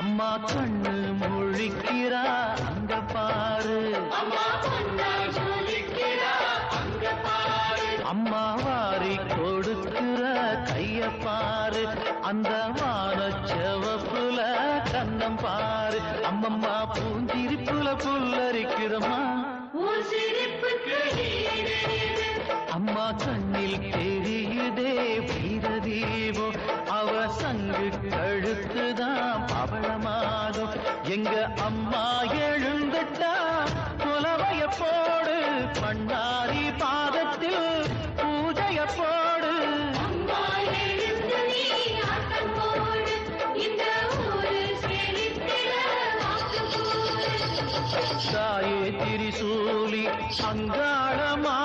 அம்மா கண்ணு முழிக்கிறா அங்க பாரு, அம்மா வாரி கொடுக்கிற கைய பாரு, அந்த வானச்செவப்புல கண்ணம் பாரு, அம்மம்மா பூஞ்சிரிப்புல புல்லரிக்கிறம்மா, அம்மா கண்ணில் தெரியுதே வீரதீபம், அவ சங்கு கழுத்துதான் பவளமாகும், எங்க அம்மா எழுந்துட்டா குலவைய போடு, பண்ணாரி பாதத்தில் பூஜைய போடு, தாயே திரிசூலி அங்காளமா